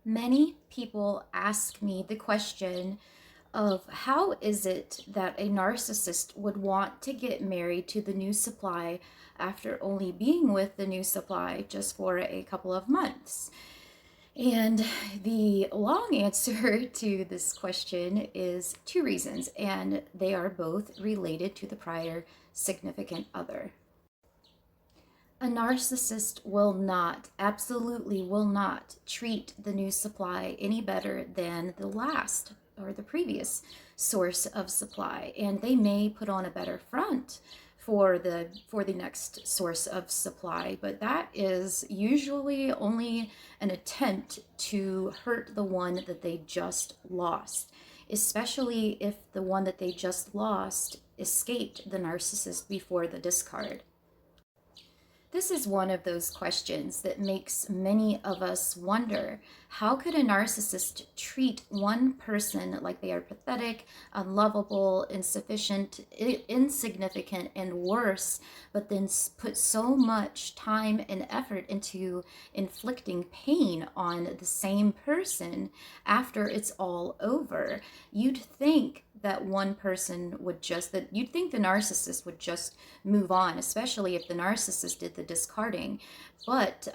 Many people ask me the question of how is it that a narcissist would want to get married to the new supply after only being with the new supply just for a couple of months? And the long answer to this question is two reasons, and they are both related to the prior significant other. A narcissist will not, absolutely will not, treat the new supply any better than the last or the previous source of supply. And they may put on a better front for the next source of supply, but that is usually only an attempt to hurt the one that they just lost, especially if the one that they just lost escaped the narcissist before the discard. This is one of those questions that makes many of us wonder, how could a narcissist treat one person like they are pathetic, unlovable, insufficient, insignificant, and worse, but then put so much time and effort into inflicting pain on the same person after it's all over? You'd think that one person would just, that you'd think the narcissist would just move on, especially if the narcissist did the discarding. But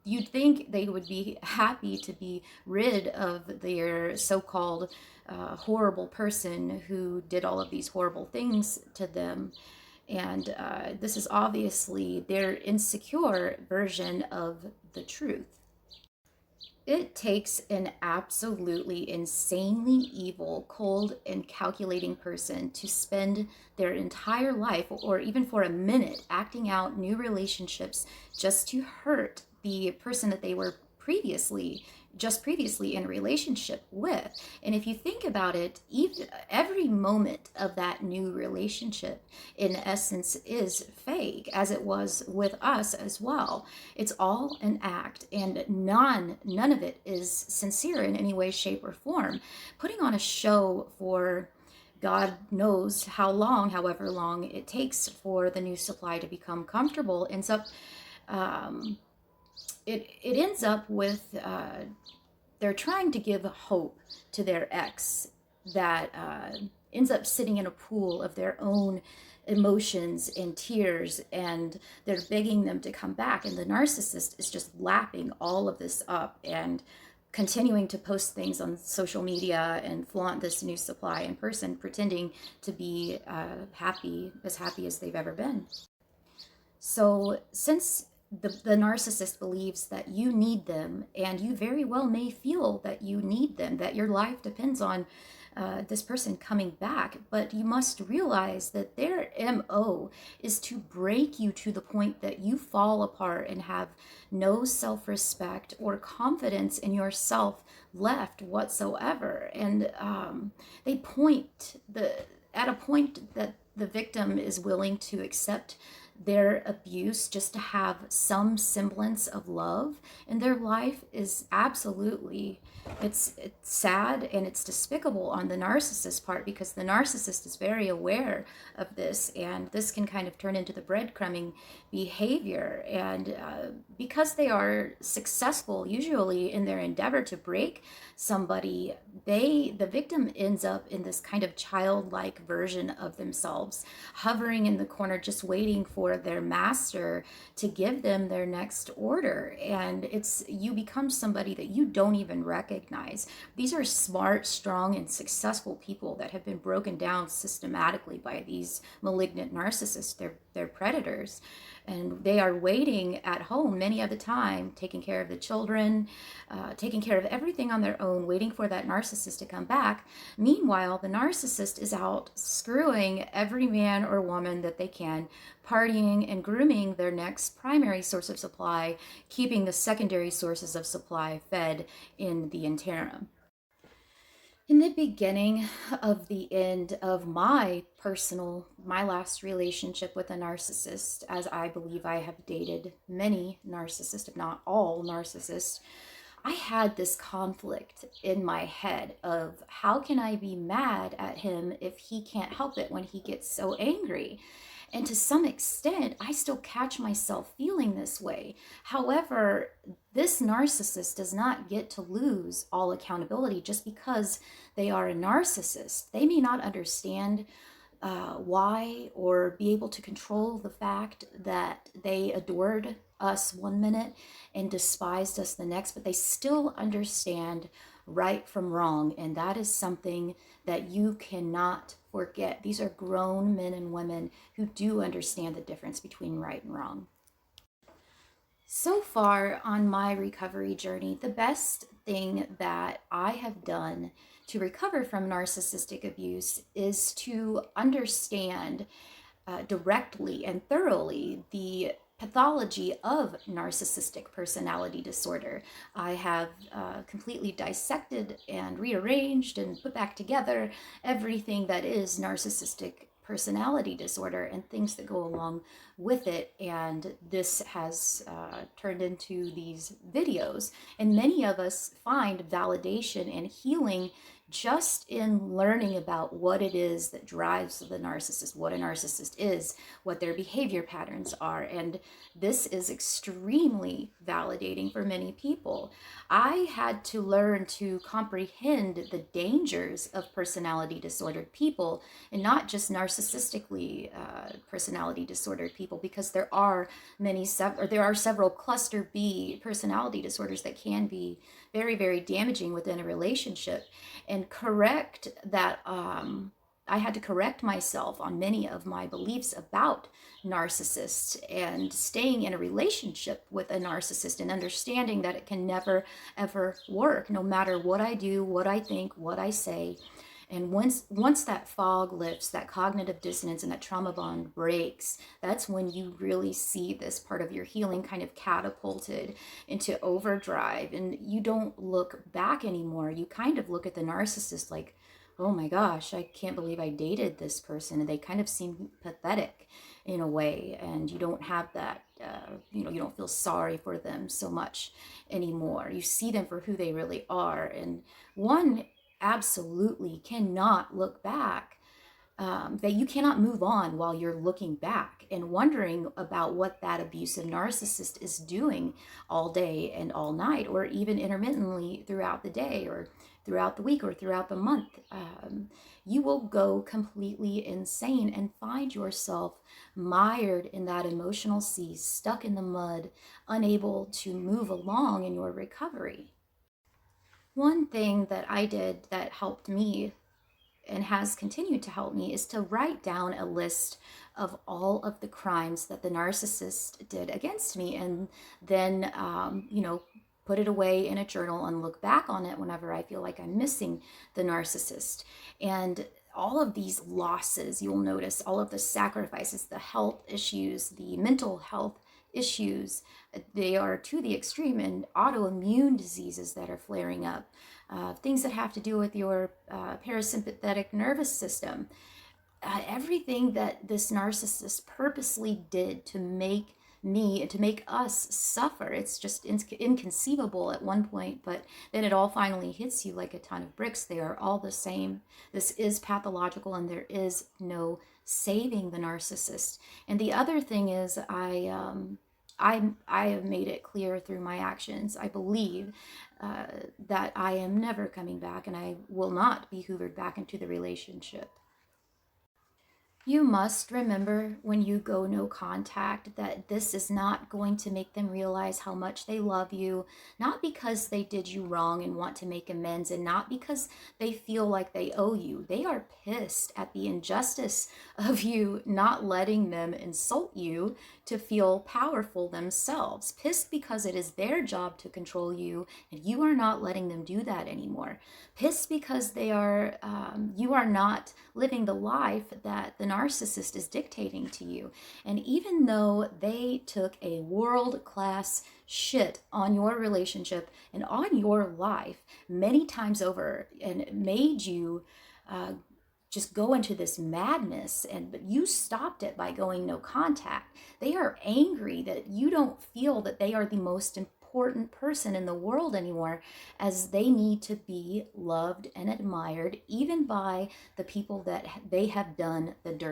you'd think they would be happy to be rid of their so-called horrible person who did all of these horrible things to them. And this is obviously their insecure version of the truth. It takes an absolutely insanely evil, cold, and calculating person to spend their entire life, or even for a minute, acting out new relationships just to hurt the person that they were previously in a relationship with. And if you think about it, even every moment of that new relationship in essence is fake, as it was with us as well. It's all an act, and none of it is sincere in any way, shape, or form. Putting on a show for God knows how long, however long it takes for the new supply to become comfortable, ends up it ends up with they're trying to give hope to their ex that ends up sitting in a pool of their own emotions and tears, and they're begging them to come back, and the narcissist is just lapping all of this up and continuing to post things on social media and flaunt this new supply in person, pretending to be happy as they've ever been. So since the narcissist believes that you need them, and you very well may feel that you need them, that your life depends on this person coming back, but you must realize that their MO is to break you to the point that you fall apart and have no self-respect or confidence in yourself left whatsoever. And they point at a point that the victim is willing to accept their abuse just to have some semblance of love in their life is absolutely, it's sad, and it's despicable on the narcissist part, because the narcissist is very aware of this, and this can kind of turn into the breadcrumbing behavior. And because they are successful usually in their endeavor to break somebody, the victim ends up in this kind of childlike version of themselves, hovering in the corner just waiting for their master to give them their next order. And you become somebody that you don't even recognize. These are smart, strong, and successful people that have been broken down systematically by these malignant narcissists. They're predators, and they are waiting at home many of the time, taking care of the children, taking care of everything on their own, waiting for that narcissist to come back. Meanwhile, the narcissist is out screwing every man or woman that they can, partying and grooming their next primary source of supply, keeping the secondary sources of supply fed in the interim. In the beginning of the end of my last relationship with a narcissist, as I believe I have dated many narcissists, if not all narcissists, I had this conflict in my head of, how can I be mad at him if he can't help it when he gets so angry? And to some extent, I still catch myself feeling this way. However, this narcissist does not get to lose all accountability just because they are a narcissist. They may not understand why, or be able to control the fact that they adored us one minute and despised us the next, but they still understand right from wrong. And that is something that you cannot forget. These are grown men and women who do understand the difference between right and wrong. So far on my recovery journey, the best thing that I have done to recover from narcissistic abuse is to understand directly and thoroughly the pathology of narcissistic personality disorder. I have completely dissected and rearranged and put back together everything that is narcissistic personality disorder and things that go along with it. And this has turned into these videos. And many of us find validation and healing just in learning about what it is that drives the narcissist, what a narcissist is, what their behavior patterns are. And this is extremely validating for many people. I had to learn to comprehend the dangers of personality disordered people, and not just narcissistically personality disordered people, because there are several cluster B personality disorders that can be very, very damaging within a relationship. And correct that I had to correct myself on many of my beliefs about narcissists and staying in a relationship with a narcissist and understanding that it can never ever work, no matter what I do, what I think, what I say. And once that fog lifts, that cognitive dissonance and that trauma bond breaks, that's when you really see this part of your healing kind of catapulted into overdrive. And you don't look back anymore. You kind of look at the narcissist like, oh my gosh, I can't believe I dated this person. And they kind of seem pathetic in a way. And you don't have that, you don't feel sorry for them so much anymore. You see them for who they really are. And one absolutely cannot look back, that you cannot move on while you're looking back and wondering about what that abusive narcissist is doing all day and all night, or even intermittently throughout the day or throughout the week or throughout the month. You will go completely insane and find yourself mired in that emotional sea, stuck in the mud, unable to move along in your recovery. One thing that I did that helped me and has continued to help me is to write down a list of all of the crimes that the narcissist did against me, and then, put it away in a journal and look back on it whenever I feel like I'm missing the narcissist. And all of these losses, you'll notice all of the sacrifices, the health issues, the mental health issues, they are to the extreme, and autoimmune diseases that are flaring up, things that have to do with your parasympathetic nervous system, everything that this narcissist purposely did to make me and to make us suffer. It's just inconceivable at one point, but then it all finally hits you like a ton of bricks. They are all the same. This is pathological, and there is no saving the narcissist. And the other thing is, I have made it clear through my actions. I believe that I am never coming back, and I will not be hoovered back into the relationship. You must remember when you go no contact that this is not going to make them realize how much they love you, not because they did you wrong and want to make amends, and not because they feel like they owe you. They are pissed at the injustice of you not letting them insult you to feel powerful themselves. Pissed because it is their job to control you and you are not letting them do that anymore. Pissed because you are not living the life that the narcissist is dictating to you. And even though they took a world-class shit on your relationship and on your life many times over and made you just go into this madness, but you stopped it by going no contact. They are angry that you don't feel that they are the most important person in the world anymore, as they need to be loved and admired even by the people that they have done the dirty.